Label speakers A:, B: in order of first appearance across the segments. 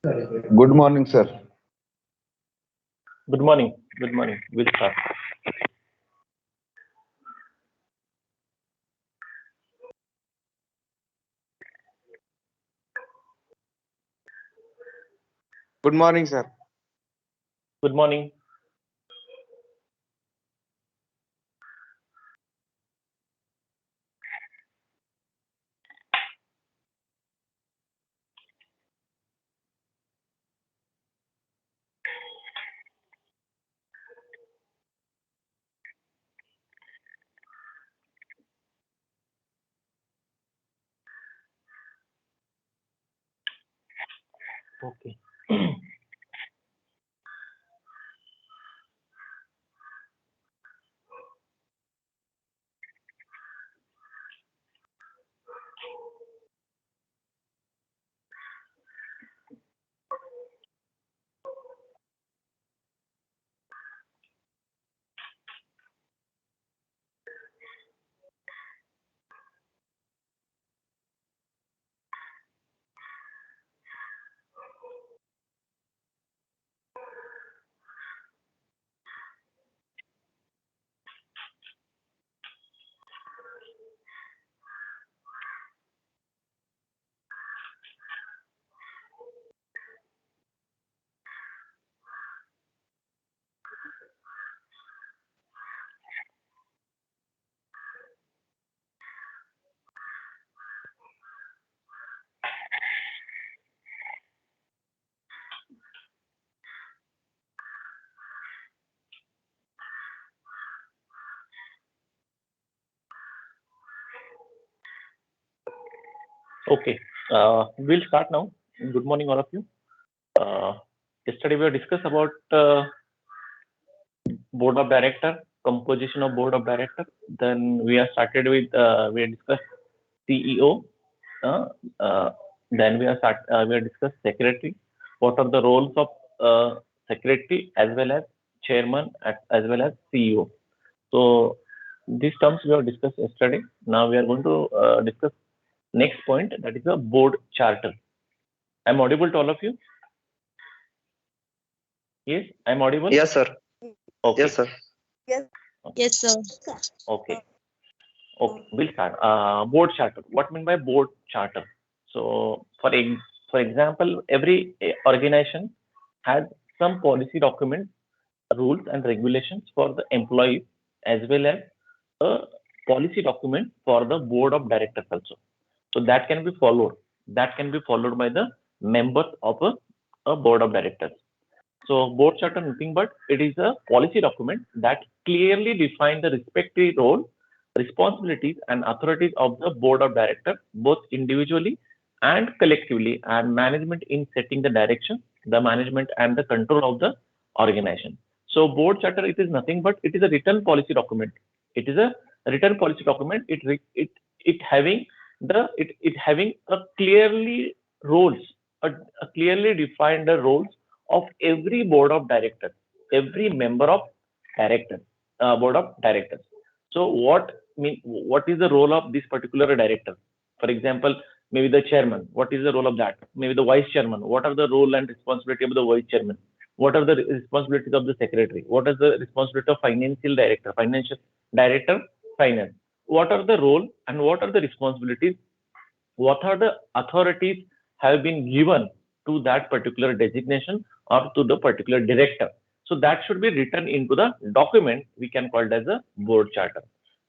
A: Good morning, sir.
B: Good morning. Good morning. We'll start.
C: Good morning, sir.
B: Good morning. Okay. Okay. We'll start now. Good morning, all of you. Yesterday we discussed about board of director, composition of board of director. Then we have started with we discussed CEO. Uh, uh, then we have discussed secretary. What are the roles of secretary as well as chairman as well as CEO? So these terms we have discussed yesterday. Now we are going to discuss next point, that is a board charter. I'm audible to all of you? Yes, I'm audible?
C: Yes, sir.
B: Okay.
C: Yes, sir.
D: Yes, sir.
B: Okay. Okay. We'll start. Board charter. What mean by board charter? So for example, every organization has some policy documents, rules and regulations for the employees, as well as a policy document for the board of directors also. So that can be followed. That can be followed by the members of a board of directors. So board charter nothing but it is a policy document that clearly defines the respective role, responsibilities and authorities of the board of directors, both individually and collectively, and management in setting the direction, the management and the control of the organization. So board charter it is nothing but it is a written policy document. It is a written policy document. It having it having a clearly roles, a clearly defined roles of every board of directors, every member of directors, board of directors. So what is the role of this particular director? For example, maybe the chairman. What is the role of that? Maybe the vice chairman. What are the role and responsibility of the vice chairman? What are the responsibilities of the secretary? What is the responsibility of financial director, finance? What are the role and what are the responsibilities? What are the authorities have been given to that particular designation or to the particular director? So that should be written into the document we can call it as a board charter.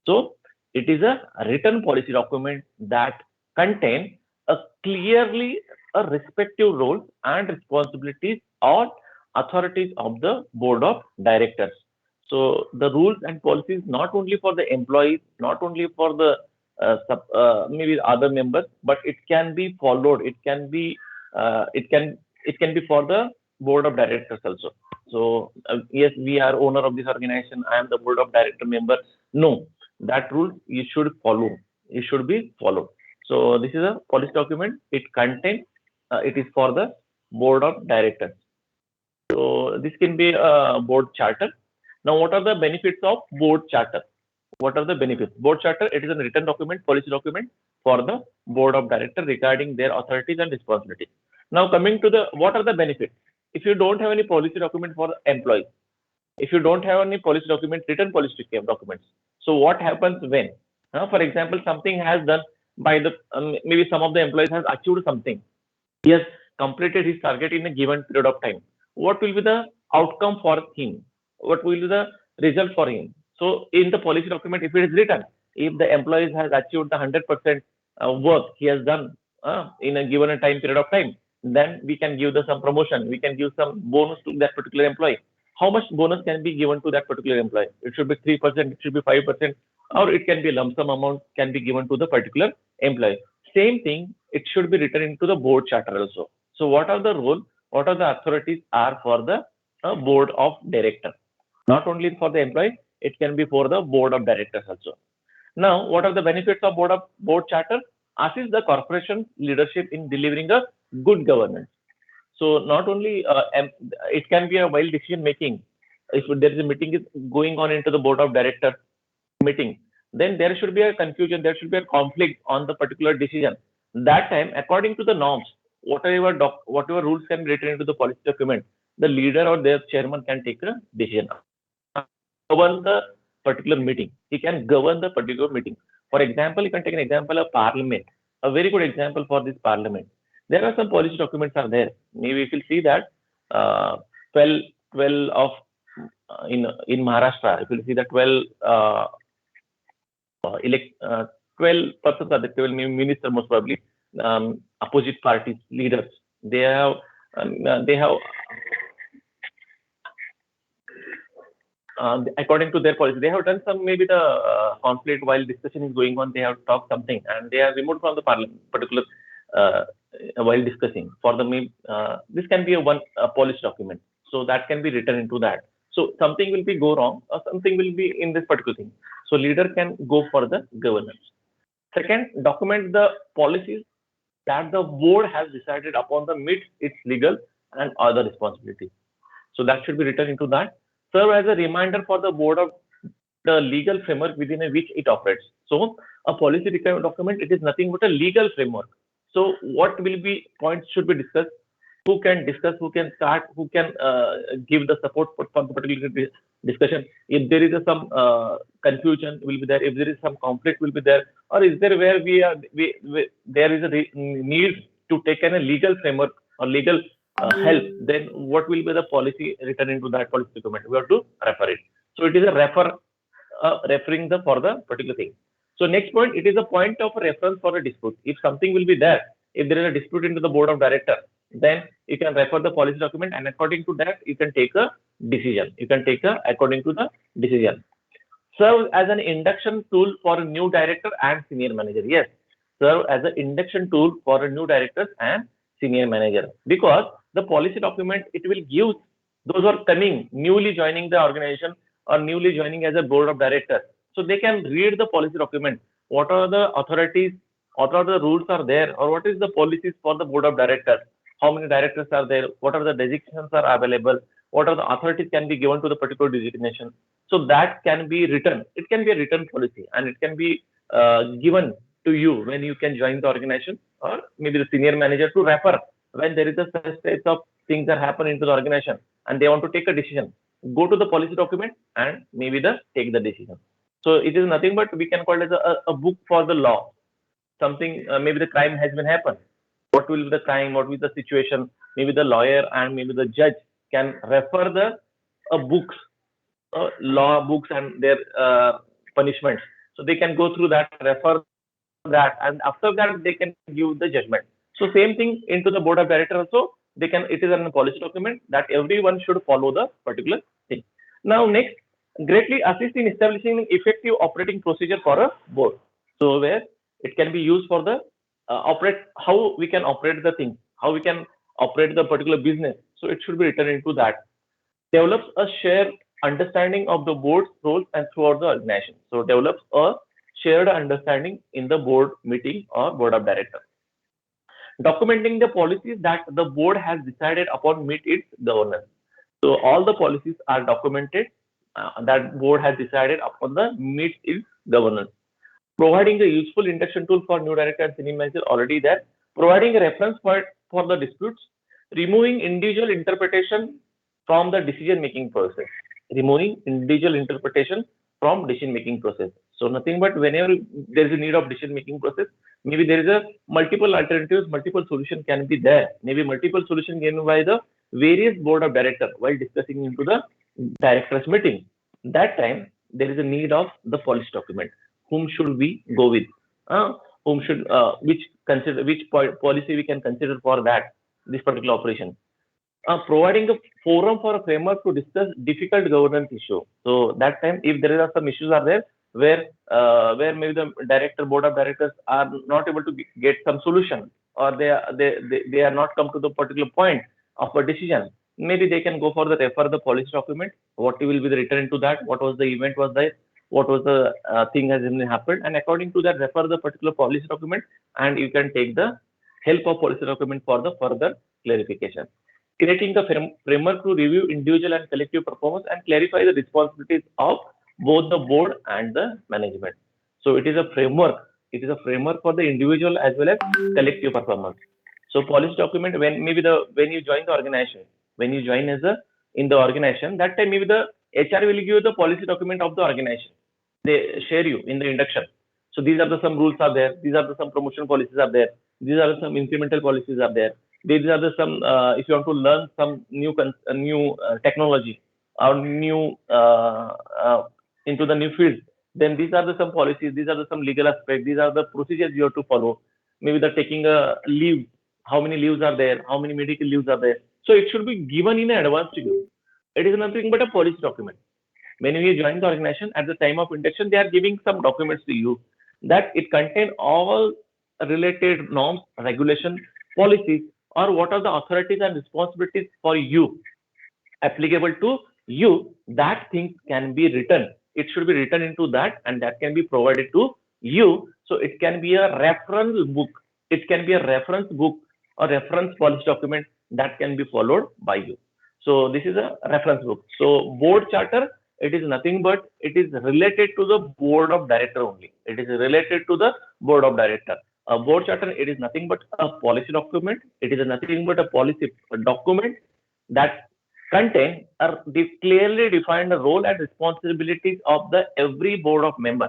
B: So it is a written policy document that contain a clearly a respective roles and responsibilities or authorities of the board of directors. So the rules and policies not only for the employees, not only for the maybe other members, but it can be followed. It can be for the board of directors also. So yes, we are owner of this organization. I am the board of director member. No, that rule you should follow. It should be followed. So this is a policy document. It contains. It is for the board of directors. So this can be a board charter. Now, what are the benefits of board charter? What are the benefits? Board charter, it is a written document, policy document for the board of directors regarding their authorities and responsibilities. Now, coming to the what are the benefits? If you don't have any policy document for employees, if you don't have any policy document, written policy documents, so what happens when? For example, something has done by the maybe some of the employees has achieved something. He has completed his target in a given period of time. What will be the outcome for him? What will be the result for him? So in the policy document, if it is written, if the employee has achieved the 100% work he has done in a given time period of time, then we can give some promotion, we can give some bonus to that particular employee. How much bonus can be given to that particular employee? It should be 3%, it should be 5%, or it can be a lump sum amount can be given to the particular employee. Same thing, it should be written into the board charter also. So what are the role, what are the authorities are for the board of directors? Not only for the employee, it can be for the board of directors also. Now, what are the benefits of board charter? Assist the corporation leadership in delivering a good governance. So not only it can be a while decision making. If there is a meeting is going on into the board of directors meeting, then there should be a confusion, there should be a conflict on the particular decision. That time, according to the norms, whatever rules can be written into the policy document, the leader or their chairman can take a decision. Govern the particular meeting. He can govern the particular meeting. For example, you can take an example of parliament. A very good example for this parliament. There are some policy documents are there. Maybe you will see that 12 of in Maharashtra, if you see the 12 12 persons are the 12 ministers most probably opposite parties leaders. They have according to their policy, they have done some maybe the conflict while discussion is going on. They have talked something and they are removed from the parliament particular while discussing. For the this can be a policy document, so that can be written into that. So something will be go wrong or something will be in this particular thing. So leader can go for the governance. Second, document the policies that the board has decided upon the meet its legal and other responsibilities. So that should be written into that. Serve as a reminder for the board of the legal framework within which it operates. So a policy document, it is nothing but a legal framework. So what will be points should be discussed? Who can discuss? Who can start? Who can give the support for the particular discussion? If there is some confusion, will be there. If there is some conflict, will be there. Or is there where there is a need to take a legal framework or legal help? Then what will be the policy written into that policy document? We have to refer it. So it is a referring for the particular thing. So next point, it is a point of reference for a dispute. If something will be there, if there is a dispute into the board of directors, then you can refer the policy document and according to that, you can take a decision. You can take according to the decision. Serve as an induction tool for a new director and senior manager. Yes, serve as an induction tool for a new directors and senior manager. Because the policy document, it will give those who are coming, newly joining the organization or newly joining as a board of directors. So they can read the policy document. What are the authorities, what are the rules are there, or what is the policies for the board of directors? How many directors are there? What are the designations are available? What are the authorities can be given to the particular designation? So that can be written. It can be a written policy and it can be given to you when you can join the organization or maybe the senior manager to refer when there is a such type of things are happening into the organization and they want to take a decision, go to the policy document and maybe take the decision. So it is nothing but we can call it as a book for the law. Something, maybe the crime has been happened. What will be the crime? What will be the situation? Maybe the lawyer and maybe the judge can refer the books, law books and their punishments. So they can go through that, refer that, and after that they can give the judgment. So same thing into the board of directors also. They can. It is a policy document that everyone should follow the particular thing. Now next, greatly assist in establishing an effective operating procedure for a board. So where it can be used for the how we can operate the thing, how we can operate the particular business. So it should be written into that. Develops a shared understanding of the board's roles and throughout the organization. So develops a shared understanding in the board meeting or board of directors. Documenting the policies that the board has decided upon meet its governance. So all the policies are documented that board has decided upon the meet its governance. Providing a useful induction tool for new director and senior manager already there. Providing a reference point for the disputes. Removing individual interpretation from the decision making process. Removing individual interpretation from decision making process. So nothing but whenever there is a need of decision making process, maybe there is a multiple alternatives, multiple solution can be there. Maybe multiple solution given by the various board of directors while discussing into the directors meeting. That time there is a need of the policy document. Whom should we go with? Whom should which policy we can consider for that this particular operation? Providing a forum for a framework to discuss difficult governance issue. So that time, if there are some issues are there where maybe the board of directors are not able to get some solution, or they are not come to the particular point of a decision, maybe they can go for refer the policy document. What will be the written into that? What was the event was there? What was the thing has happened? And according to that, refer the particular policy document, and you can take the help of policy document for the further clarification. Creating the framework to review individual and collective performance and clarify the responsibilities of both the board and the management. So it is a framework. It is a framework for the individual as well as collective performance. So policy document, when you join the organization, when you join as in the organization, that time maybe the HR will give you the policy document of the organization. They share you in the induction. So these are some rules are there. These are some promotion policies are there. These are some incremental policies are there. These are some if you want to learn some new technology or new into the new field, then these are some policies. These are some legal aspects. These are the procedures you have to follow. Maybe the taking a leave. How many leaves are there? How many medical leaves are there? So it should be given in advance to you. It is nothing but a policy document. When you join the organization at the time of induction, they are giving some documents to you that it contain all related norms, regulation, policies, or what are the authorities and responsibilities for you applicable to you. That thing can be written. It should be written into that, and that can be provided to you. So it can be a reference book. It can be a reference book or reference policy document that can be followed by you. So this is a reference book. So board charter, it is nothing but it is related to the board of director only. It is related to the board of director. A board charter, it is nothing but a policy document. It is nothing but a policy document that contain a clearly defined role and responsibilities of the every board of member,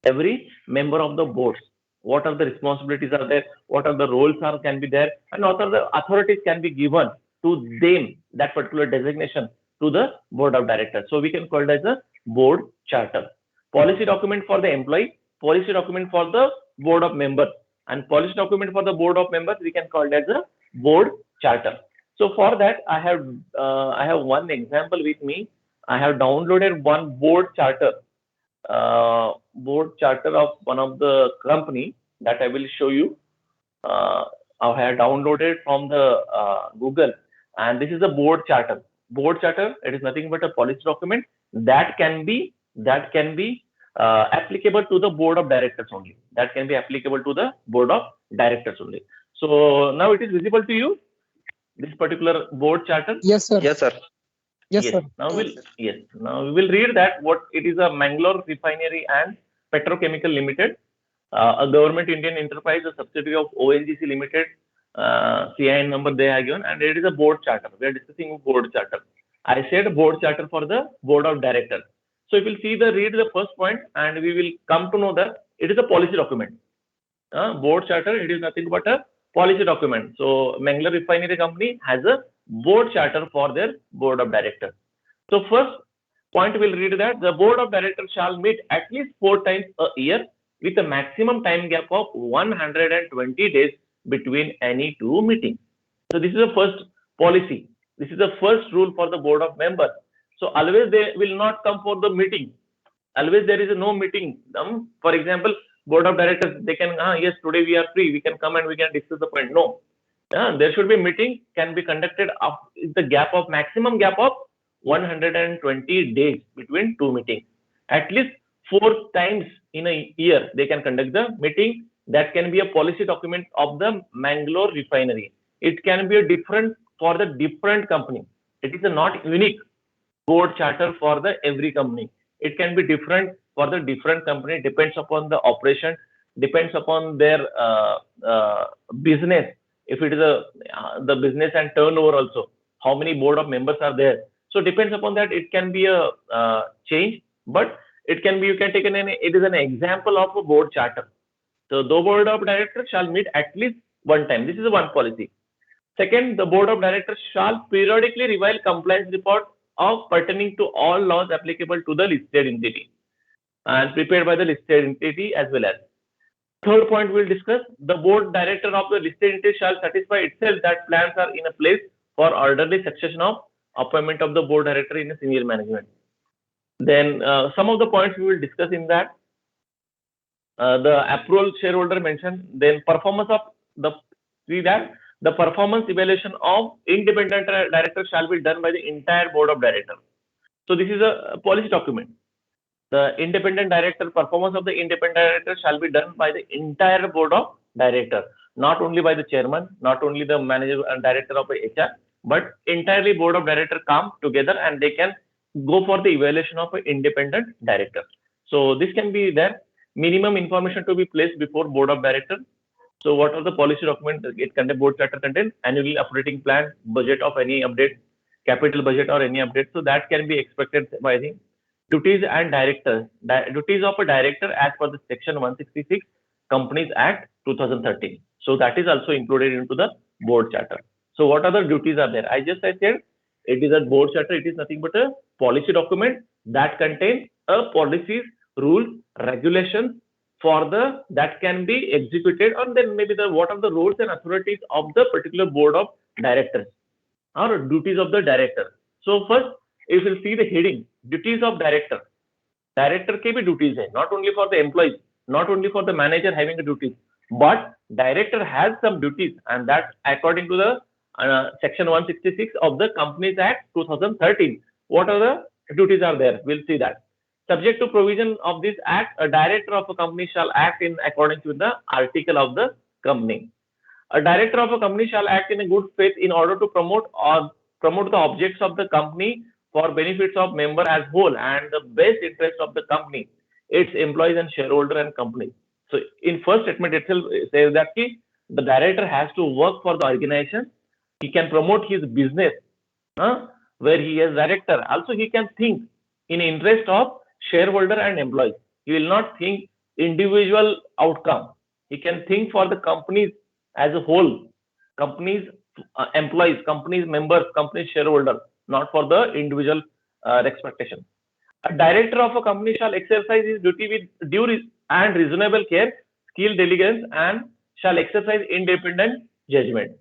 B: every member of the boards. What are the responsibilities are there? What are the roles are can be there? And what are the authorities can be given to them, that particular designation to the board of directors. So we can call it as a board charter. Policy document for the employee, policy document for the board of members, and policy document for the board of members we can call it as a board charter. So for that I have one example with me. I have downloaded one board charter of one of the company that I will show you. I have downloaded from the Google, and this is a board charter. Board charter, it is nothing but a policy document that can be applicable to the board of directors only. That can be applicable to the board of directors only. So now it is visible to you, this particular board charter.
C: Yes, sir.
A: Yes, sir.
C: Yes, sir.
B: Now we will read that what it is. A Mangalore Refinery and Petrochemical Limited, a government Indian enterprise, a subsidiary of ONGC Limited, CIN number they have given, and it is a board charter. We are discussing board charter. I said board charter for the board of directors. So if you see read the first point, and we will come to know that it is a policy document. Board charter, it is nothing but a policy document. So Mangler Refinery Company has a board charter for their board of directors. So first point we'll read that the board of directors shall meet at least 4 times a year with a maximum time gap of 120 days between any 2 meetings. So this is the first policy. This is the first rule for the board of members. So always they will not come for the meeting. Always there is no meeting. For example, board of directors, they can, yes, today we are free, we can come and we can discuss the point. No, there should be meeting, can be conducted of the gap of maximum gap of 120 days between 2 meetings. At least 4 times in a year they can conduct the meeting. That can be a policy document of the Mangalore Refinery. It can be a different for the different company. It is a not unique board charter for the every company. It can be different for the different company, depends upon the operation, depends upon their business. If it is the business and turnover also, how many board of members are there. So depends upon that, it can be a change, but it can be, you can take it is an example of a board charter. So the board of directors shall meet at least 1 time. This is one policy. Second, the board of directors shall periodically revise compliance report of pertaining to all laws applicable to the listed entity and prepared by the listed entity as well as. Third point we'll discuss, the board director of the listed entity shall satisfy itself that plans are in a place for orderly succession of appointment of the board director in a senior management. Then some of the points we will discuss in that. The approval shareholder mentioned, then performance of the performance evaluation of independent director shall be done by the entire board of directors. So this is a policy document. The independent director, performance of the independent director shall be done by the entire board of directors, not only by the chairman, not only the manager and director of HR, but entirely board of directors come together and they can go for the evaluation of an independent director. So this can be there. Minimum information to be placed before board of directors. So what are the policy documents? It contains board charter content, annual operating plan, budget of any update, capital budget or any update. So that can be expected by the duties and directors. Duties of a director as per the section 166 Companies Act 2013. So that is also included into the board charter. So what other duties are there? I said it is a board charter. It is nothing but a policy document that contains a policies, rules, regulations for that can be executed, or then maybe what are the roles and authorities of the particular board of directors or duties of the director. So first, if you see the heading, duties of director. Director ke bhi duties hai, not only for the employees, not only for the manager having a duties, but director has some duties, and that according to the section 166 of the Companies Act 2013. What are the duties are there? We'll see that. Subject to provision of this act, a director of a company shall act in accordance with the article of the company. A director of a company shall act in a good faith in order to promote the objects of the company for benefits of member as whole and the best interest of the company, its employees and shareholder and company. So in first statement itself it says that the director has to work for the organization. He can promote his business where he is director. Also he can think in interest of shareholder and employees. He will not think individual outcome. He can think for the companies as a whole, companies employees, companies members, companies shareholder, not for the individual expectation. A director of a company shall exercise his duty with due and reasonable care, skill, diligence, and shall exercise independent judgment.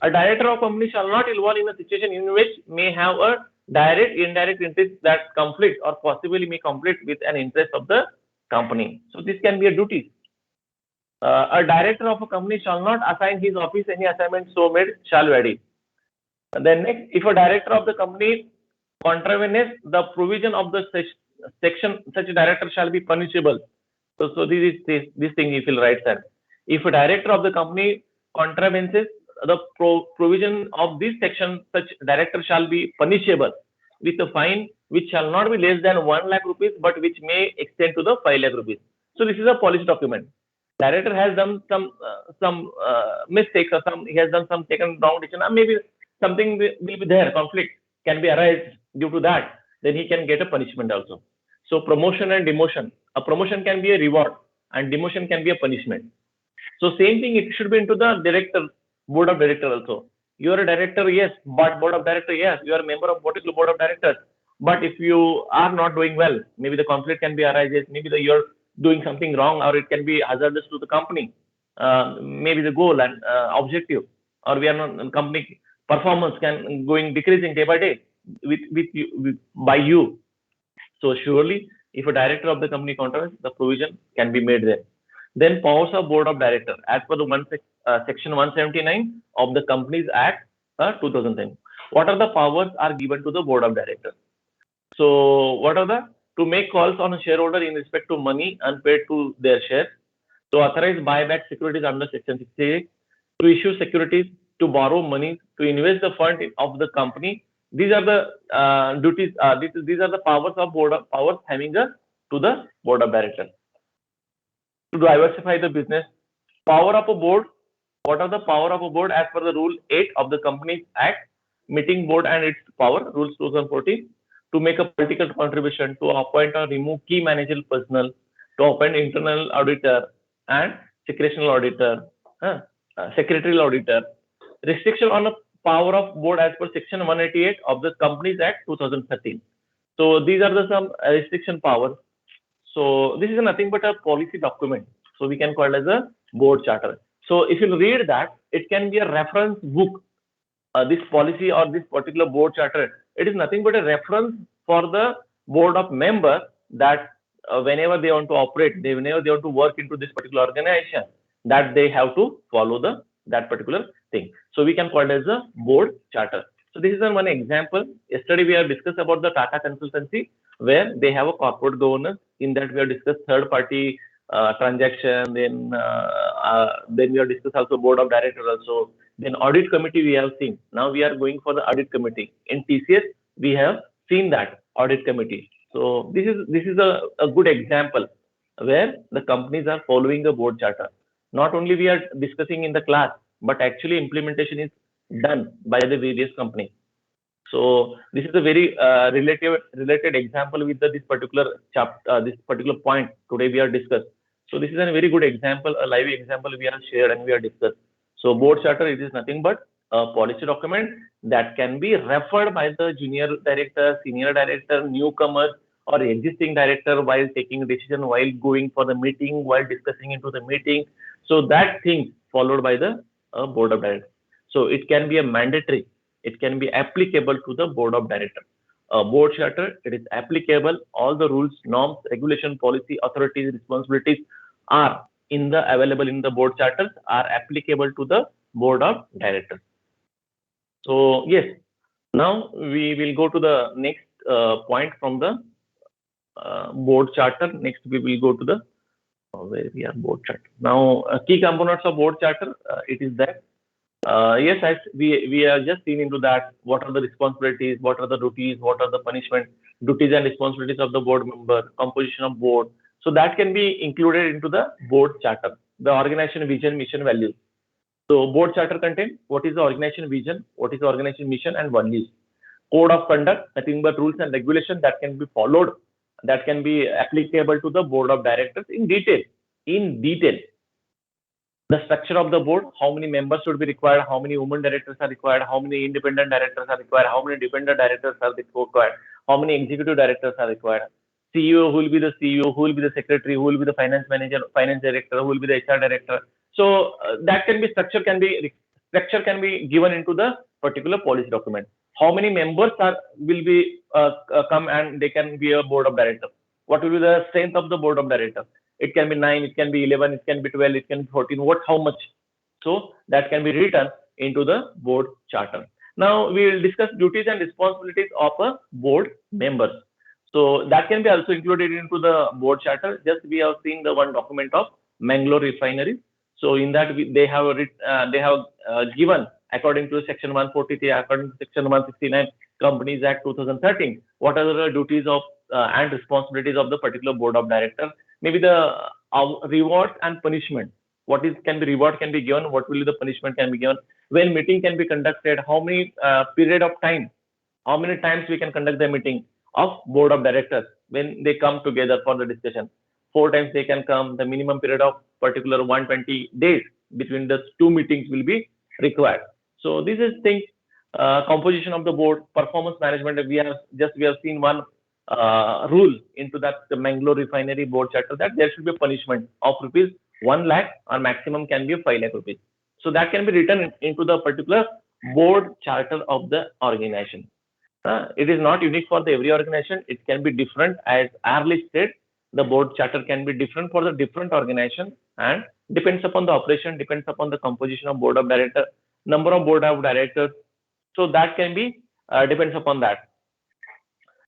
B: A director of a company shall not involve in a situation in which may have a direct, indirect interest that conflict or possibly may conflict with an interest of the company. So this can be a duty. A director of a company shall not assign his office any assignment so made shall vary. And then next, if a director of the company contravenes the provision of the section, such a director shall be punishable. So this thing if will write that. If a director of the company contravenes the provision of this section, such director shall be punishable with a fine which shall not be less than 1 lakh rupees, but which may extend to the 5 lakh rupees. So this is a policy document. director has done some mistakes, or he has done some taken wrong decision, or maybe something will be there, conflict can be arise due to that, then he can get a punishment also. So promotion and demotion, a promotion can be a reward and demotion can be a punishment. So same thing, it should be into the director, board of director also. You are a director, yes, but board of director, yes, you are a member of particular board of directors. But if you are not doing well, maybe the conflict can be arises, maybe you're doing something wrong, or it can be hazardous to the company. Maybe the goal and objective, or we are not company performance can going decreasing day by day by you. So surely, if a director of the company contracts, the provision can be made there. Then powers of board of director, as per the section 179 of the Companies Act 2010. What are the powers are given to the board of directors? So what are the to make calls on a shareholder in respect to money unpaid to their shares, to authorize buyback securities under section 68, to issue securities, to borrow money, to invest the fund of the company. These are the duties. These are the powers of powers having to the board of directors. To diversify the business, power of a board. What are the power of a board as per the Rule 8 of the Companies Act? Meeting board and its power, Rules 2014, to make a political contribution, to appoint or remove key managerial personnel, to appoint internal auditor and secretarial auditor. Restriction on the power of board as per section 188 of the Companies Act 2013. So these are the some restriction powers. So this is nothing but a policy document. So we can call it as a board charter. So if you read that, it can be a reference book. This policy or this particular board charter, it is nothing but a reference for the board of members that whenever they want to operate, whenever they want to work into this particular organization, that they have to follow that particular thing. So we can call it as a board charter. So this is one example. Yesterday we have discussed about the Tata Consultancy, where they have a corporate governance. In that we have discussed third party transaction. Then we have discussed also board of directors also. Then audit committee we have seen. Now we are going for the audit committee. In TCS we have seen that audit committee. So this is a good example where the companies are following a board charter. Not only we are discussing in the class, but actually implementation is done by the various companies. So this is a very related example with this particular chapter, this particular point today we are discussed. So this is a very good example, a live example we have shared and we are discussed. So board charter, it is nothing but a policy document that can be referred by the junior director, senior director, newcomers, or existing director while taking a decision, while going for the meeting, while discussing into the meeting. So that thing followed by the board of directors. So it can be a mandatory. It can be applicable to the board of directors. A board charter, it is applicable. All the rules, norms, regulation, policy, authorities, responsibilities are available in the board charters are applicable to the board of directors. So yes, now we will go to the next point from the board charter. Next we will go to the where we are board charter. Now key components of board charter, it is that. Yes, as we are just seen into that. What are the responsibilities? What are the duties? What are the punishment duties and responsibilities of the board member? Composition of board. So that can be included into the board charter. The organization vision, mission, values. So board charter contain what is the organization vision, what is the organization mission and values. Code of conduct, nothing but rules and regulations that can be followed, that can be applicable to the board of directors in detail. The structure of the board, how many members should be required, how many women directors are required, how many independent directors are required, how many dependent directors are required, how many executive directors are required, CEO, who will be the CEO, who will be the secretary, who will be the finance manager, finance director, who will be the HR director. So that can be structure can be given into the particular policy document. How many members will be come and they can be a board of directors? What will be the strength of the board of directors? It can be 9, it can be 11, it can be 12, it can be 14. How much? So that can be written into the board charter. Now we will discuss duties and responsibilities of a board members. So that can be also included into the board charter. Just we have seen the one document of Mangalore Refinery. So in that they have given according to section 143, according to section 169 Companies Act 2013, what are the duties of and responsibilities of the particular board of directors. Maybe the rewards and punishment. What is can be reward can be given, what will be the punishment can be given, when meeting can be conducted, how many period of time, how many times we can conduct the meeting of board of directors when they come together for the discussion. 4 times they can come. The minimum period of particular 120 days between the two meetings will be required. So this is thing, composition of the board, performance management. We have seen one rule into that the Mangalore refinery board charter that there should be a punishment of rupees 1 lakh or maximum can be 5 lakh rupees. So that can be written into the particular board charter of the organization. It is not unique for the every organization. It can be different, as earlier said. The board charter can be different for the different organization and depends upon the operation, depends upon the composition of board of director, number of board of directors. So that can be depends upon that.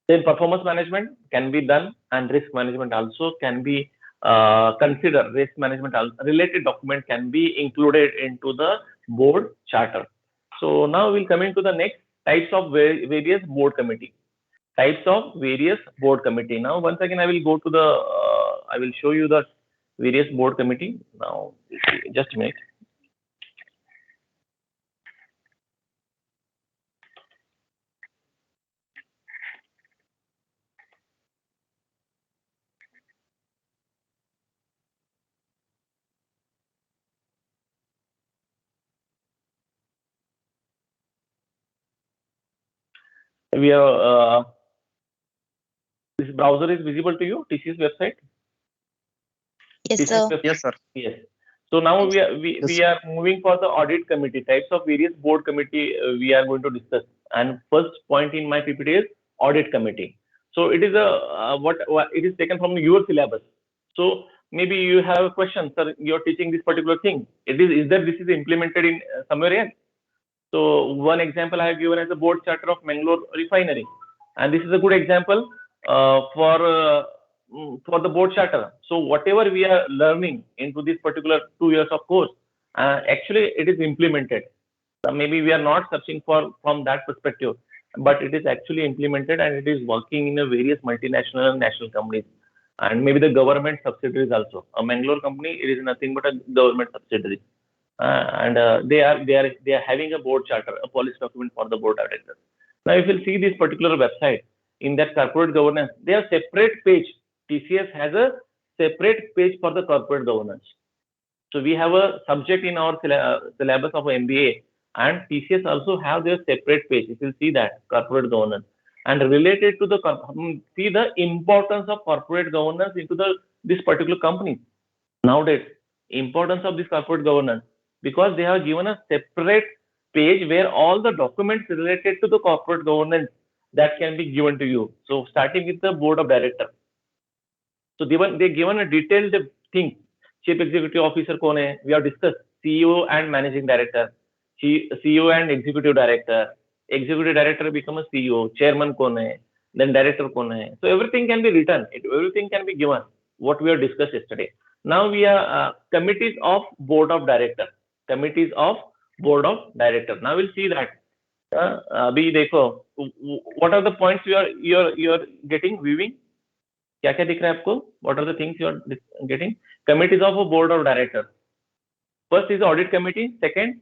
B: Then performance management can be done, and risk management also can be considered. Risk management related document can be included into the board charter. So now we'll come into the next types of various board committee. Types of various board committee. Now once again I will go to the I will show you the various board committee. Now just a minute. We are this browser is visible to you, TCS website?
D: Yes,
B: TCS
D: sir.
B: website?
C: Yes, sir.
B: Yes. So now we are moving for the audit committee. Types of various board committee we are going to discuss. And first point in my PPT is audit committee. So it is a what it is taken from your syllabus. So maybe you have a question, sir. You're teaching this particular thing. Is that this is implemented in somewhere else? So one example I have given as a board charter of Mangalore refinery, and this is a good example for the board charter. So whatever we are learning into this particular 2 years of course, actually it is implemented. Maybe we are not searching for from that perspective, but it is actually implemented and it is working in a various multinational and national companies, and maybe the government subsidiaries also. A Mangalore company, it is nothing but a government subsidiary. They are having a board charter, a policy document for the board of directors. Now, if you see this particular website, in that corporate governance, they have separate page. TCS has a separate page for the corporate governance. So we have a subject in our syllabus of MBA, and TCS also have their separate page. You will see that corporate governance, and related to the see the importance of corporate governance into this particular company nowadays. Importance of this corporate governance, because they have given a separate page where all the documents related to the corporate governance that can be given to you. So starting with the board of directors. So they given a detailed thing. Chief executive officer कौन है? We have discussed CEO and managing director, CEO and executive director. Executive director become a CEO. Chairman कौन है? Then director कौन है? So everything can be written. Everything can be given. What we have discussed yesterday. Now we are committees of board of director. Committees of board of director. Now we'll see that. अभी देखो, what are the points you are getting viewing? क्या क्या दिख रहा है आपको? What are the things you are getting? Committees of a board of director. First is the audit committee. Second,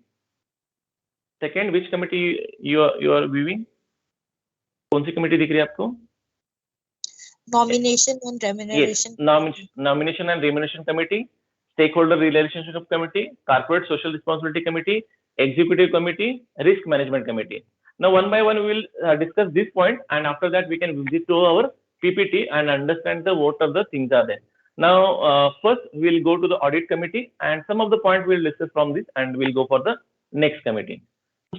B: which committee you are viewing? कौन सी committee दिख रही है आपको?
D: Nomination and remuneration.
B: Yes, nomination and remuneration committee, stakeholder relationship committee, corporate social responsibility committee, executive committee, risk management committee. Now one by one we will discuss this point, and after that we can visit to our PPT and understand what are the things are there. Now first we will go to the audit committee, and some of the points we will discuss from this, and we will go for the next committee.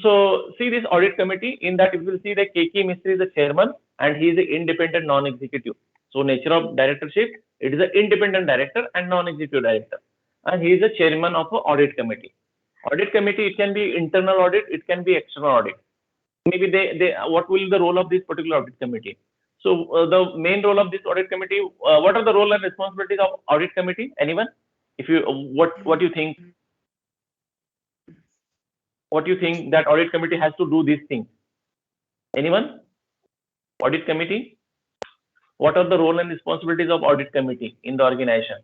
B: So see this audit committee, in that you will see that KK Mistry is the chairman, and he is an independent non-executive. So nature of directorship, it is an independent director and non-executive director, and he is the chairman of an audit committee. Audit committee, it can be internal audit, it can be external audit. Maybe what will be the role of this particular audit committee? So the main role of this audit committee, what are the role and responsibilities of audit committee? Anyone? If you what you think? What do you think that audit committee has to do these things? Anyone? Audit committee? What are the role and responsibilities of audit committee in the organization?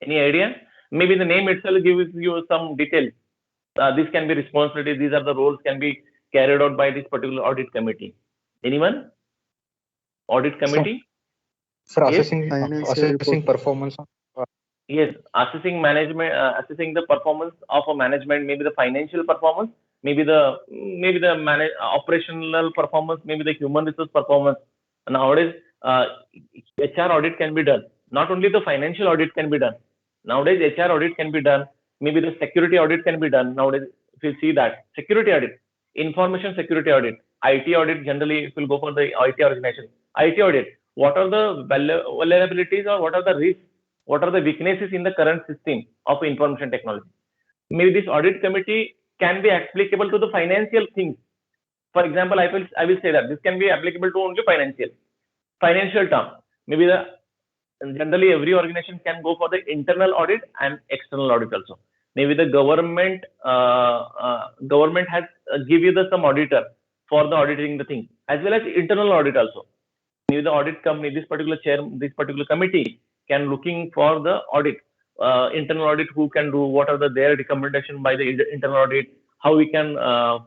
B: Any idea? Maybe the name itself gives you some details. This can be responsibility. These are the roles can be carried out by this particular audit committee. Anyone? Audit committee?
A: For
B: Yes.
A: assessing performance.
B: Yes, assessing management, assessing the performance of a management, maybe the financial performance, maybe the operational performance, maybe the human resource performance. Nowadays, HR audit can be done. Not only the financial audit can be done. Nowadays, HR audit can be done. Maybe the security audit can be done. Nowadays, if you see that security audit, information security audit, IT audit. Generally, if you go for the IT organization, IT audit. What are the vulnerabilities or what are the risks? What are the weaknesses in the current system of information technology? Maybe this audit committee can be applicable to the financial things. For example, I will say that this can be applicable to only financial term. Maybe generally every organization can go for the internal audit and external audit also. Maybe the government has give you some auditor for the auditing the thing, as well as internal audit also. Maybe the audit company, this particular committee can looking for the audit, internal audit, who can do, what are their recommendation by the internal audit, how we can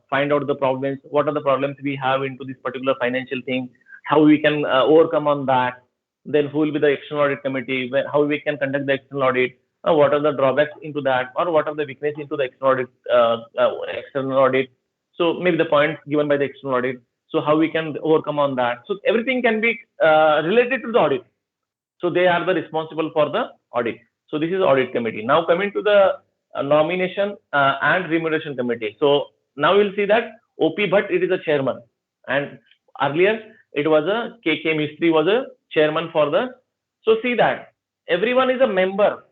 B: find out the problems, what are the problems we have into this particular financial thing, how we can overcome on that. Then who will be the external audit committee, how we can conduct the external audit, what are the drawbacks into that, or what are the weakness into the external audit. So maybe the points given by the external audit. So how we can overcome on that. So everything can be related to the audit. So they are the responsible for the audit. So this is audit committee. Now coming to the nomination and remuneration committee. So now you'll see that OP Bhatt, it is a chairman, and earlier it was a KK Mistry was a chairman for the. So see that everyone is a member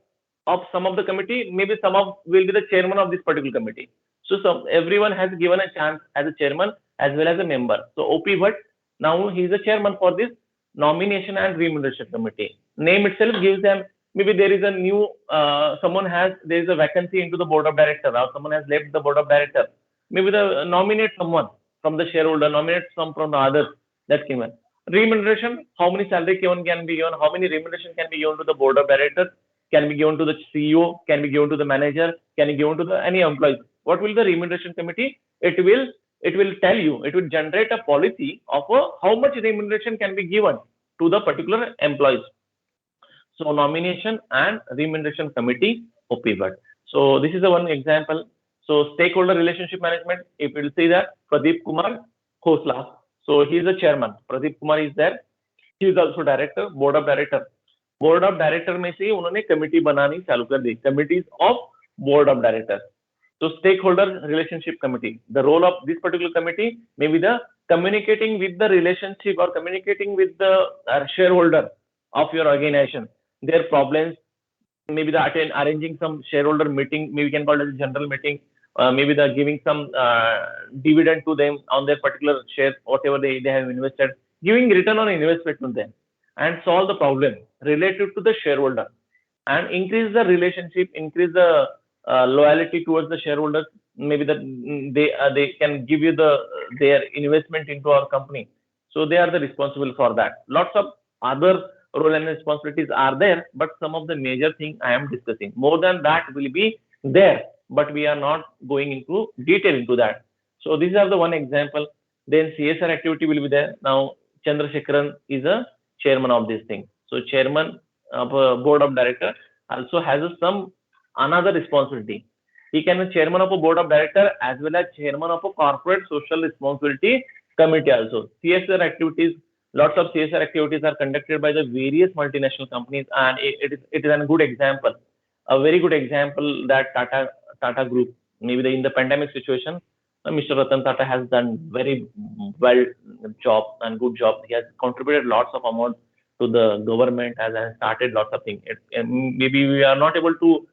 B: of some of the committee. Maybe some of will be the chairman of this particular committee. So everyone has given a chance as a chairman as well as a member. So OP Bhatt, now he is a chairman for this nomination and remuneration committee. Name itself gives them, maybe there is a new there is a vacancy into the board of directors, or someone has left the board of directors. Maybe nominate someone from the shareholder, nominate some from the others. That's given. Remuneration, how many salary can be given, how many remuneration can be given to the board of directors, can be given to the CEO, can be given to the manager, can be given to any employee. What will the remuneration committee? It will tell you, it will generate a policy of how much remuneration can be given to the particular employees. So nomination and remuneration committee, OP Bhatt. So this is the one example. So stakeholder relationship management, if you will see that Pradeep Kumar Khosla. So he is the chairman. Pradeep Kumar is there. He is also director, board of director. Board of director में से उन्होंने committee बनानी चालू कर दी. Committees of board of directors. So stakeholder relationship committee. The role of this particular committee may be the communicating with the relationship or communicating with the shareholder of your organization, their problems, maybe arranging some shareholder meeting, maybe we can call it a general meeting, maybe the giving some dividend to them on their particular shares, whatever they have invested, giving return on investment to them, and solve the problem related to the shareholder, and increase the relationship, increase the loyalty towards the shareholders. Maybe that they can give you their investment into our company. So they are the responsible for that. Lots of other role and responsibilities are there, but some of the major things I am discussing. More than that will be there, but we are not going into detail into that. So these are the one example. Then CSR activity will be there. Now Chandrasekharan is a chairman of this thing. So chairman of a board of director also has some another responsibility. He can be chairman of a board of director as well as chairman of a corporate social responsibility committee also. CSR activities, lots of CSR activities are conducted by the various multinational companies, and it is a good example, a very good example that Tata Group, maybe in the pandemic situation, Mr. Ratan Tata has done very well job and good job. He has contributed lots of amount to the government, as I started lots of things. Maybe we are not able to,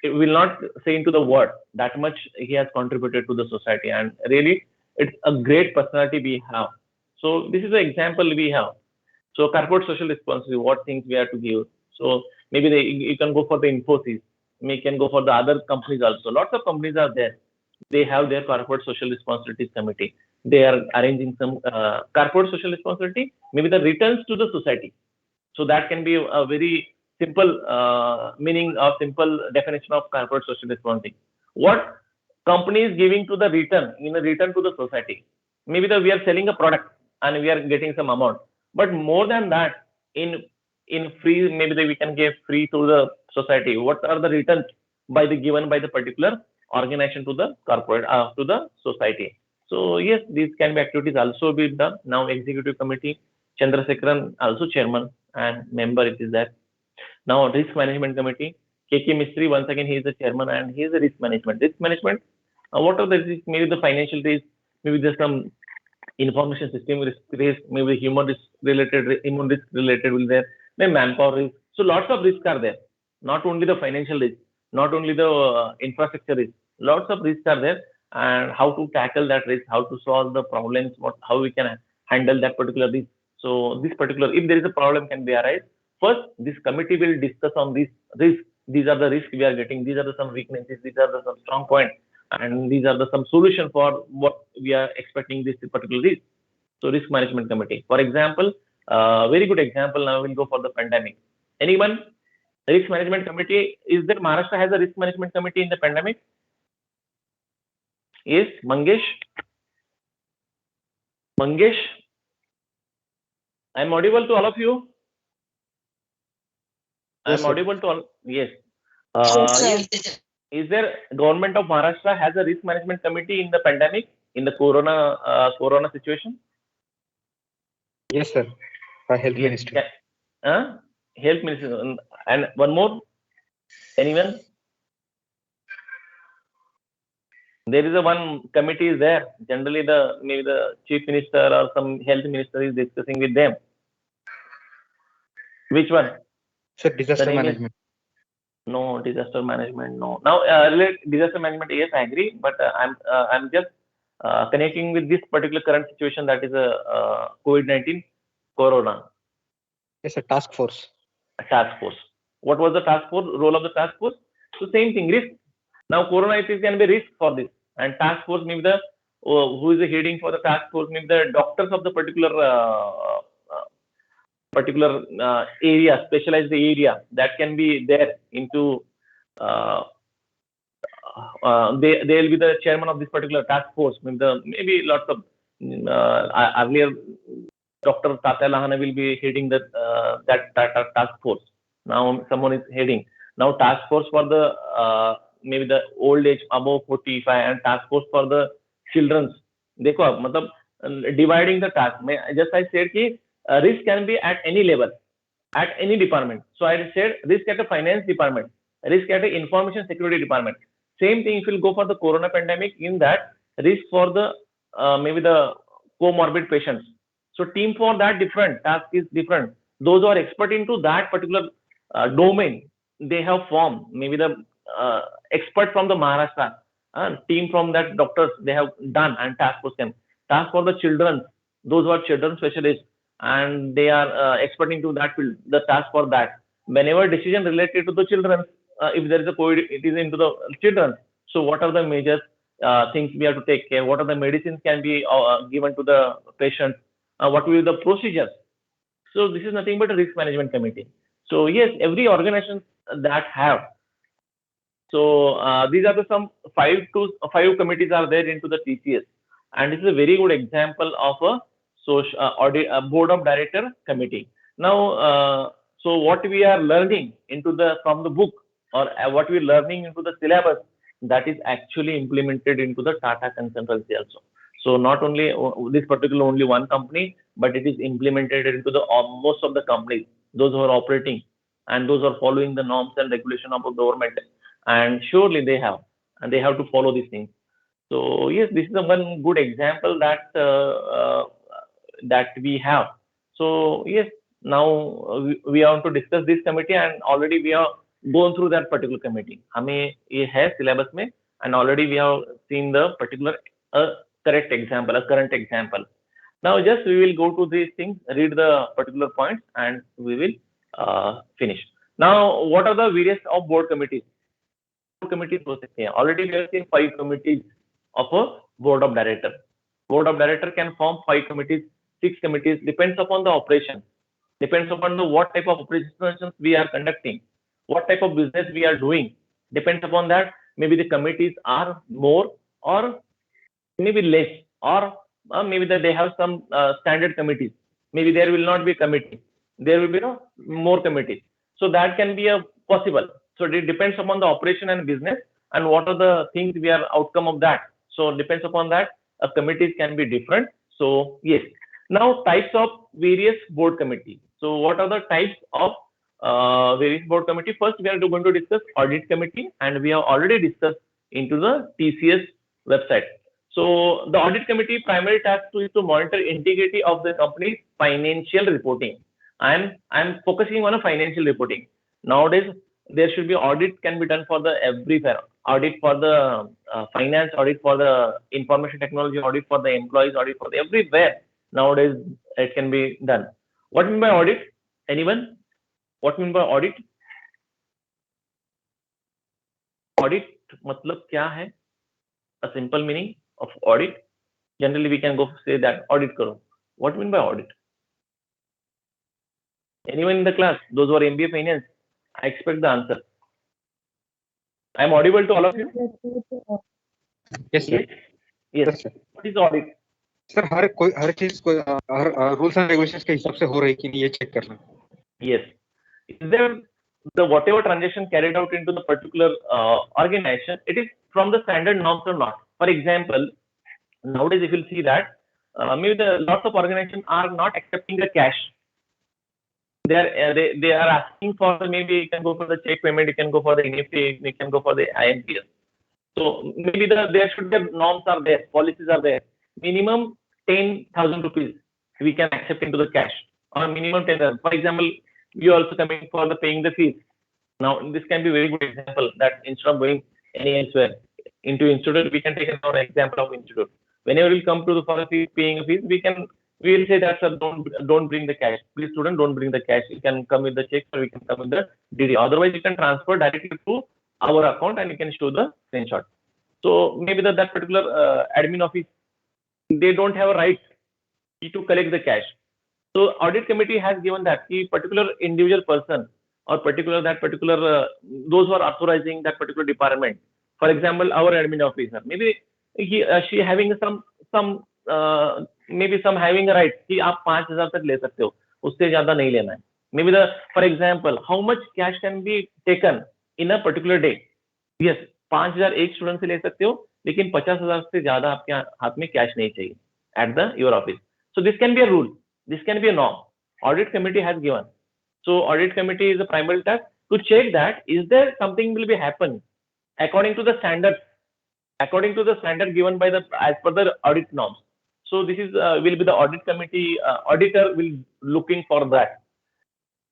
B: it will not say into the word that much he has contributed to the society, and really it's a great personality we have. So this is the example we have. So corporate social responsibility, what things we have to give. So maybe you can go for the Infosys, you can go for the other companies also. Lots of companies are there. They have their corporate social responsibilities committee. They are arranging some corporate social responsibility, maybe the returns to the society. So that can be a very simple meaning or simple definition of corporate social responsibility. What company is giving to the return in a return to the society? Maybe we are selling a product and we are getting some amount, but more than that, in free, maybe we can give free to the society. What are the returns given by the particular organization to the corporate to the society? So yes, these can be activities also be done. Now executive committee, Chandrasekharan also chairman and member it is that. Now risk management committee, KK Mistry once again he is the chairman and he is the risk management. Risk management, what are the risks? Maybe the financial risk, maybe there's some information system risk, maybe human risk related, immune risk related will there, maybe manpower risk. So lots of risks are there. Not only the financial risk, not only the infrastructure risk, lots of risks are there, and how to tackle that risk, how to solve the problems, how we can handle that particular risk. So this particular, if there is a problem can be arise, first this committee will discuss on this risk. These are the risks we are getting. These are the some weaknesses. These are the some strong points, and these are the some solution for what we are expecting this particular risk. So risk management committee. For example, very good example. Now we'll go for the pandemic. Anyone? Risk management committee. Is there Maharashtra has a risk management committee in the pandemic? Yes, Mangesh. Mangesh, I'm audible to all of you.
A: Yes,
B: I'm
A: sir.
B: audible to all. Yes.
D: Yes, sir.
B: Yes. Is there government of Maharashtra has a risk management committee in the pandemic in the corona situation?
A: Yes, sir. Health
B: Yes.
A: Ministry.
B: Health minister. And one more. Anyone? There is a one committee is there. Generally, maybe the chief minister or some health minister is discussing with them. Which one?
A: Sir, disaster
B: The name is-
A: management.
B: No, disaster management. No. Now, disaster management. Yes, I agree. But I'm just connecting with this particular current situation, that is COVID-19, Corona
A: Yes, sir. Task force.
B: task force. What was the task force? Role of the task force? So same thing. Risk. Now, Corona it can be risk for this, and task force maybe the who is the heading for the task force? Maybe the doctors of the particular area, specialized area that can be there into. They will be the chairman of this particular task force. Maybe lots of earlier Dr. Tata Lahana will be heading that task force. Now someone is heading. Now task force for the maybe the old age above 45 and task force for the children's. देखो अब मतलब dividing the task. Just I said कि risk can be at any level, at any department. So I said risk at a finance department, risk at a information security department. Same thing if you go for the corona pandemic, in that risk for the maybe the comorbid patients. So team for that different, task is different. Those who are expert into that particular domain, they have formed. Maybe the expert from the Maharashtra team from that doctors they have done and task force them. Task for the children, those who are children specialists and they are expert into that field. The task for that. Whenever decision related to the children, if there is a COVID, it is into the children. So what are the major things we have to take care? What are the medicines can be given to the patient? What will be the procedures? So this is nothing but a risk management committee. So yes, every organization that have. So these are the some 5 committees are there into the TCS, and this is a very good example of a social audit board of director committee. Now, so what we are learning into from the book or what we are learning into the syllabus, that is actually implemented into the Tata consultancy also. So not only this particular only one company, but it is implemented into the most of the companies, those who are operating and those who are following the norms and regulation of the government. And surely they have to follow these things. So yes, this is one good example that that we have. So yes, now we want to discuss this committee, and already we have gone through that particular committee. हमें ये है syllabus में, and already we have seen the particular correct example, a current example. Now just we will go to these things, read the particular points, and we will finish. Now, what are the various of board committees? Committees हो सकते हैं. Already we have seen 5 committees of a board of director. Board of director can form 5 committees, 6 committees, depends upon the operation. depends upon the what type of operations we are conducting, what type of business we are doing. Depends upon that, maybe the committees are more or maybe less, or maybe that they have some standard committees. Maybe there will not be committee, there will be no more committees. So that can be a possible. So it depends upon the operation and business and what are the things we are outcome of that. So depends upon that, committees can be different. So yes. Now types of various board committee. So what are the types of various board committee? First, we are going to discuss audit committee, and we have already discussed into the TCS website. So the audit committee primary task is to monitor integrity of the company's financial reporting. I'm focusing on a financial reporting. Nowadays, there should be audit can be done for the every audit for the finance, audit for the information technology, audit for the employees, audit for the everywhere. Nowadays, it can be done. What mean by audit? Anyone? What mean by audit? Audit मतलब क्या है? A simple meaning of audit. Generally, we can go say that audit karo. What mean by audit? Anyone in the class? Those who are MBA finance, I expect the answer. I am audible to all of you?
A: Yes, sir.
B: Yes.
A: Yes, sir.
B: What is audit?
A: Sir हर चीज को rules and regulations के हिसाब से हो रही कि नहीं ये चेक करना.
B: Yes. Is there the whatever transaction carried out into the particular organization, it is from the standard norms or not? For example, nowadays if you see that maybe the lots of organizations are not accepting the cash. They are asking for maybe you can go for the check payment, you can go for the NEFT, you can go for the IMPS. So maybe there should be norms are there, policies are there. Minimum 10,000 rupees we can accept into the cash, or minimum 10,000. For example, you also coming for the paying the fees. Now this can be very good example that instead of going any elsewhere into institute, we can take an example of institute. Whenever we come to the for a fee, paying a fees, we will say that sir, don't bring the cash. Please student, don't bring the cash. You can come with the check, or we can come with the DD. Otherwise, you can transfer directly to our account and you can show the screenshot. So maybe that particular admin office, they don't have a right to collect the cash. So audit committee has given that a particular individual person or those who are authorizing that particular department. For example, our admin officer, maybe she having some maybe some having a right कि आप 5,000 तक ले सकते हो, उससे ज़्यादा नहीं लेना है. Maybe for example, how much cash can be taken in a particular day? Yes, 5,000 एक स्टूडेंट से ले सकते हो, लेकिन 50,000 से ज़्यादा आपके हाथ में कैश नहीं चाहिए at your office. So this can be a rule. This can be a norm. Audit committee has given. So audit committee is a primary task to check that is there something will be happen according to the standard given by as per the audit norms. So this is will be the audit committee auditor will looking for that.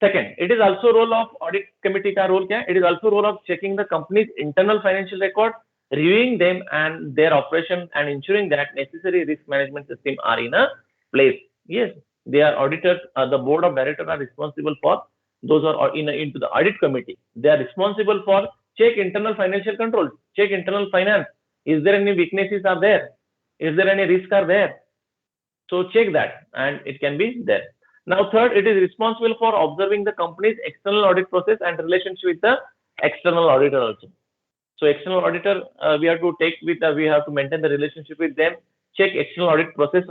B: Second, it is also role of audit committee ka role kya? It is also role of checking the company's internal financial record, reviewing them and their operation, and ensuring that necessary risk management system are in a place. Yes, they are auditors. The board of directors are responsible for those are into the audit committee. They are responsible for check internal financial control, check internal finance. Is there any weaknesses are there? Is there any risk are there? So check that, and it can be there. Now, third, it is responsible for observing the company's external audit process and relationship with the external auditor also. So external auditor, we have to take with, we have to maintain the relationship with them, check external audit process,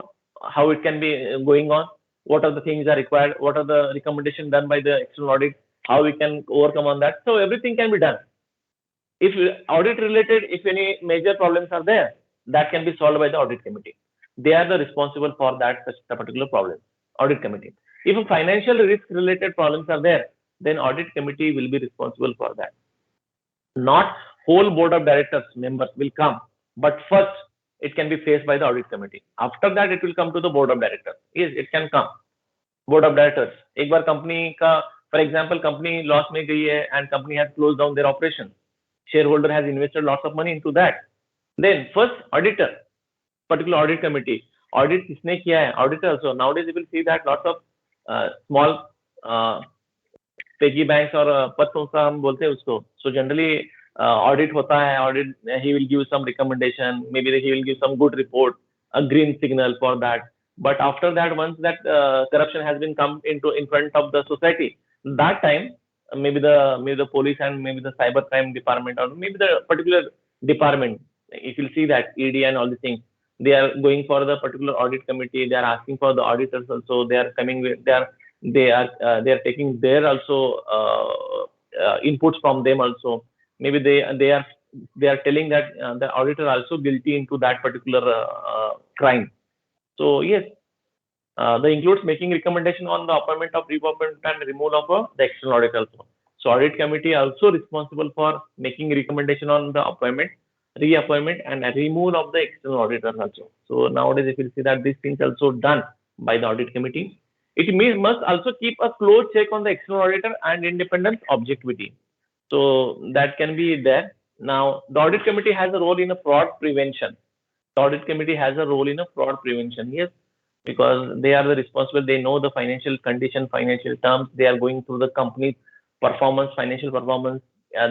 B: how it can be going on, what are the things are required, what are the recommendations done by the external audit, how we can overcome on that. So everything can be done. If audit related, if any major problems are there, that can be solved by the audit committee. They are the responsible for that particular problem, audit committee. If financial risk related problems are there, then audit committee will be responsible for that. Not whole board of directors members will come, but first it can be faced by the audit committee. After that, it will come to the board of directors. Yes, it can come. Board of directors. एक बार company का, for example, company loss में गई है and company has closed down their operation. Shareholder has invested lots of money into that. Then first auditor, particular audit committee. Audit किसने किया है? Auditor. So nowadays you will see that lots of small piggy banks or पद संस्था हम बोलते हैं उसको. So generally audit होता है. Audit he will give some recommendation. Maybe he will give some good report, a green signal for that. But after that, once that corruption has been come into in front of the society, that time maybe the police and maybe the cyber crime department or maybe the particular department, if you see that ED and all these things, they are going for the particular audit committee. They are asking for the auditors also. They are coming with they are taking their also inputs from them also. Maybe they are telling that the auditor also guilty into that particular crime. So yes, the includes making recommendation on the appointment of reappointment and removal of the external audit also. So audit committee also responsible for making recommendation on the appointment, reappointment and removal of the external auditors also. So nowadays, if you see that these things also done by the audit committee, it must also keep a close check on the external auditor and independence objectivity. So that can be there. Now the audit committee has a role in a fraud prevention. The audit committee has a role in a fraud prevention. Yes, because they are the responsible. They know the financial condition, financial terms. They are going through the company's performance, financial performance.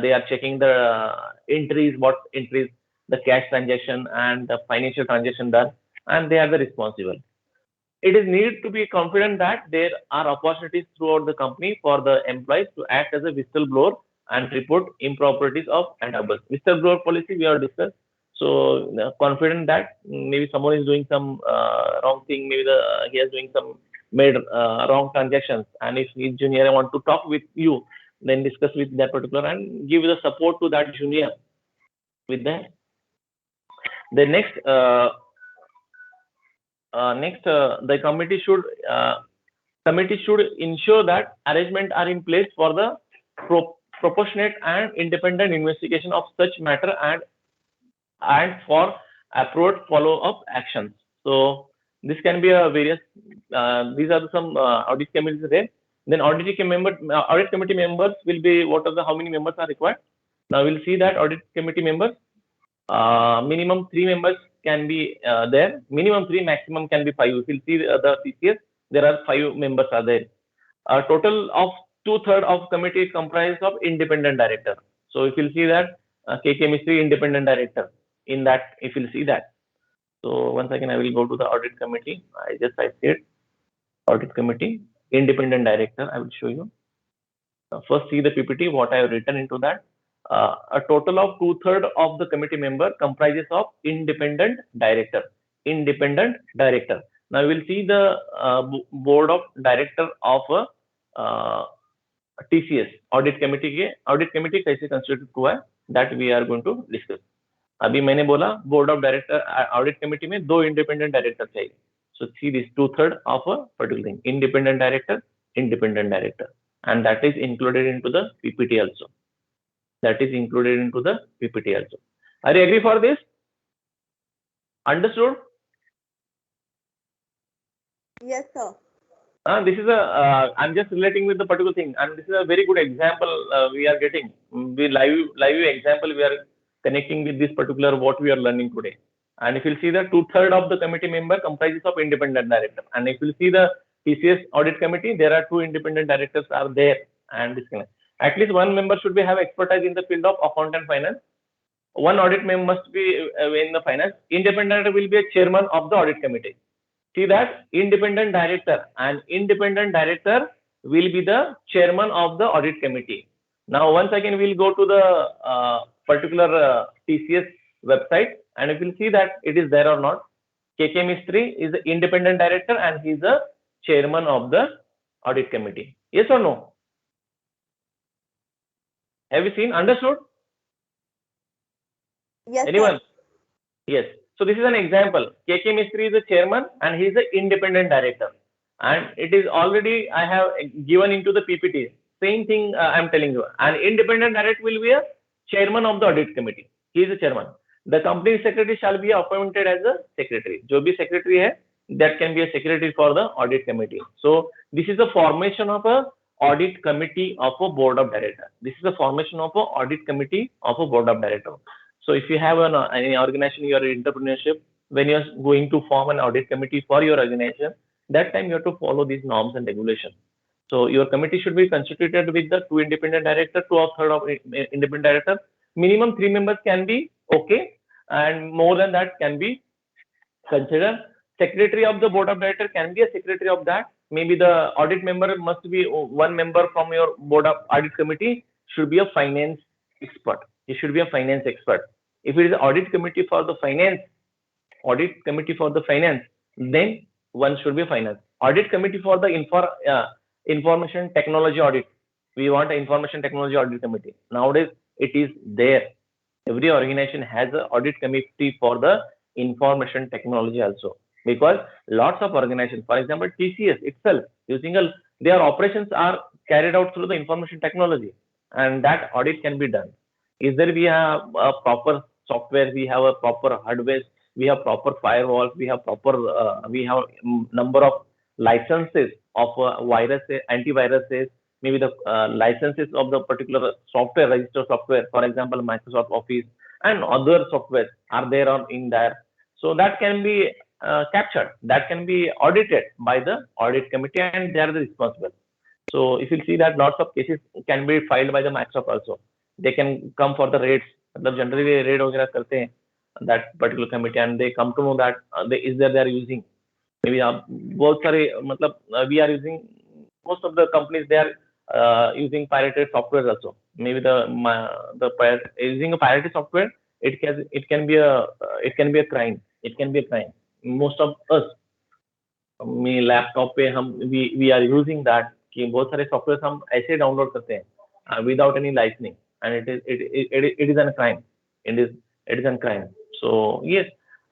B: They are checking the entries, what entries, the cash transaction and the financial transaction done, and they are the responsible. It is needed to be confident that there are opportunities throughout the company for the employees to act as a whistleblower and report improprieties of and above. Whistleblower policy we have discussed. So confident that maybe someone is doing some wrong thing, maybe he is doing some made wrong transactions, and if his junior want to talk with you, then discuss with that particular and give the support to that junior with that. The the committee should ensure that arrangements are in place for the proportionate and independent investigation of such matter and for appropriate follow-up actions. So this can be a various. These are some audit committees there. Then audit committee members will be how many members are required. Now we'll see that audit committee members. Minimum 3 members can be there. Minimum 3, maximum can be 5. If you see the TCS, there are 5 members are there. A total of 2/3 of committee is comprised of independent director. So if you see that KK Mistry independent director in that, if you see that. So once again, I will go to the audit committee. I said audit committee, independent director. I will show you. First, see the PPT, what I have written into that. A total of 2/3 of the committee member comprises of independent director. Independent director. Now we will see the board of director of TCS audit committee. Audit committee कैसे constitute हुआ है that we are going to discuss. अभी मैंने बोला board of director audit committee में 2 independent director चाहिए. So see this 2/3 of a particular thing. Independent director, and that is included into the PPT also. That is included into the PPT also. Are you agree for this? Understood?
D: Yes, sir.
B: This is I'm just relating with the particular thing, and this is a very good example we are getting. We live example we are connecting with this particular what we are learning today. And if you see the 2/3 of the committee member comprises of independent director, and if you see the TCS audit committee, there are 2 independent directors are there, and this kind of, at least 1 member should have expertise in the field of account and finance. 1 audit member must be in the finance. Independent director will be a chairman of the audit committee. See that independent director and independent director will be the chairman of the audit committee. Now once again we'll go to the particular TCS website, and you will see that it is there or not. KK Mistry is the independent director and he is the chairman of the audit committee. Yes or no? Have you seen? Understood?
D: Yes,
B: Anyone?
D: sir.
B: Yes. So this is an example. KK Mistry is the chairman and he is the independent director. And it is already I have given into the PPT. Same thing I am telling you. An independent director will be a chairman of the audit committee. He is the chairman. The company secretary shall be appointed as a secretary. जो भी secretary है, that can be a secretary for the audit committee. So this is the formation of a audit committee of a board of director. This is the formation of a audit committee of a board of director. So if you have any organization, your entrepreneurship, when you are going to form an audit committee for your organization, that time you have to follow these norms and regulations. So your committee should be constituted with the 2 independent directors, 2/3 of independent directors. Minimum 3 members can be okay, and more than that can be considered. secretary of the board of director can be a secretary of that. Maybe the audit member must be one member from your board of audit committee should be a finance expert. He should be a finance expert. If it is audit committee for the finance, then one should be a finance. Audit committee for the information technology audit. We want an information technology audit committee. Nowadays, it is there. Every organization has an audit committee for the information technology also, because lots of organizations, for example, TCS itself, their operations are carried out through the information technology, and that audit can be done. Either we have a proper software, we have a proper hardware, we have proper firewalls, we have number of licenses of viruses, antiviruses, maybe the licenses of the particular software, register software, for example, Microsoft Office and other software are there in there. So that can be captured, that can be audited by the audit committee, and they are the responsible. So if you see that lots of cases can be filed by the Microsoft also. They can come for the raids. Generally raid वगैरह करते हैं that particular committee, and they come to know that they are using, maybe बहुत सारे मतलब we are using, most of the companies they are using pirated software also. Maybe using a pirated software, it can be a crime. It can be a crime. Most of us, मेरे laptop पे we are using that कि बहुत सारे software हम ऐसे download करते हैं without any licensing, and it is a crime. It is a crime. So yes,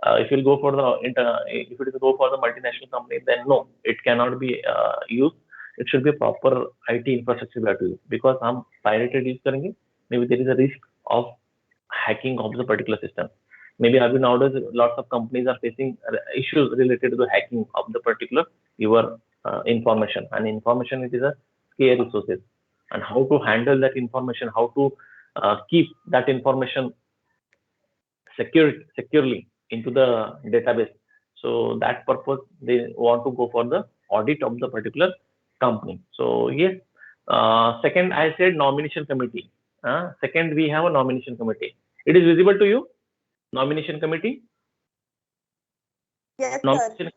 B: if you go for the multinational company, then no, it cannot be used. It should be a proper IT infrastructure we have to use, because हम pirated use करेंगे, maybe there is a risk of hacking of the particular system. Maybe nowadays lots of companies are facing issues related to the hacking of the particular your information, and information, it is a scarce resources, and how to handle that information, how to keep that information securely into the database. So that purpose they want to go for the audit of the particular company. So yes, second I said nomination committee. Second we have a nomination committee. It is visible to you? Nomination committee?
E: Yes,
B: nomination.
E: sir.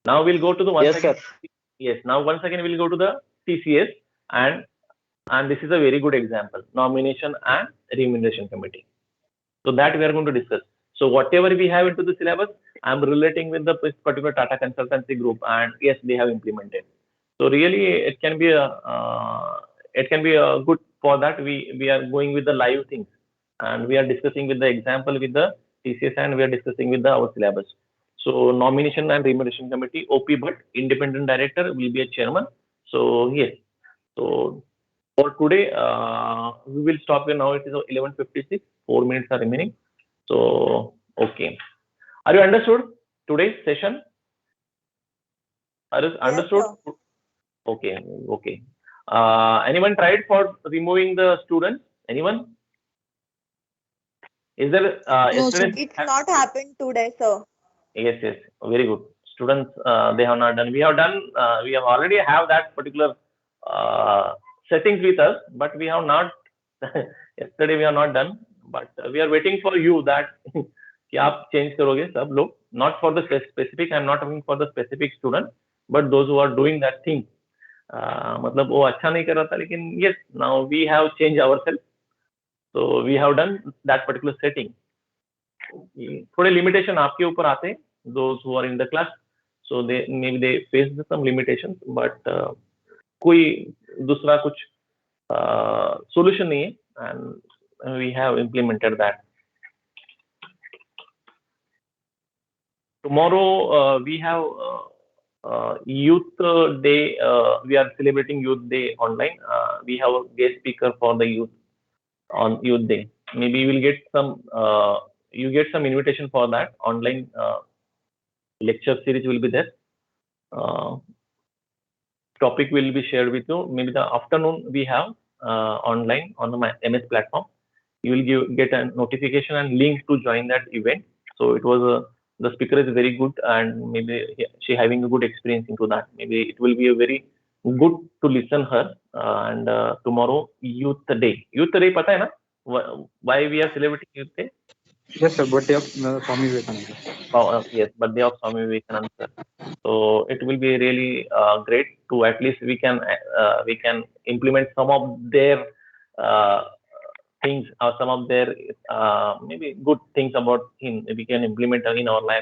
B: Now we'll go to the one
C: Yes,
B: second.
C: sir.
B: Yes, now once again we'll go to the TCS, and this is a very good example, nomination and remuneration committee. So that we are going to discuss. So whatever we have into the syllabus, I'm relating with the particular Tata Consultancy Group, and yes, they have implemented. So really, it can be a good for that. We are going with the live things, and we are discussing with the example with the TCS, and we are discussing with our syllabus. So nomination and remuneration committee, OP Bhatt, independent director, will be a chairman. So yes, so for today, we will stop here now. It is 11:56. 4 minutes are remaining. So okay, are you understood today's session? Are you understood?
E: Yes,
B: Okay. Anyone tried for removing the students? Anyone? Is there
D: No,
B: yesterday?
D: sir.
E: it's not happened today, sir.
B: Yes, very good. Students, they have not done. We have done. We have already have that particular settings with us, but we have not. Yesterday we have not done, but we are waiting for you that कि आप change करोगे सब लोग. Not for the specific. I'm not talking for the specific student, but those who are doing that thing. मतलब वो अच्छा नहीं कर रहा था, लेकिन yes, now we have changed ourselves. So we have done that particular setting. थोड़े limitation आपके ऊपर आते हैं, those who are in the class, so they face some limitations, but कोई दूसरा कुछ solution नहीं है, and we have implemented that. Tomorrow we have Youth Day. We are celebrating Youth Day online. We have a guest speaker for the youth on Youth Day. Maybe you will get some. You get some invitation for that online lecture series will be there. Topic will be shared with you. Maybe the afternoon we have online on the MS platform. You will get a notification and link to join that event. So it was the speaker is very good, and maybe she having a good experience into that. Maybe it will be a very good to listen her. And tomorrow Youth Day. Youth Day, पता है ना? Why we are celebrating Youth Day?
A: Yes, sir. Birthday of Swami Vivekananda.
B: yes, birthday of Swami Vivekananda sir. So it will be really great to at least we can implement some of their uh, things or some of their maybe good things about him. We can implement in our life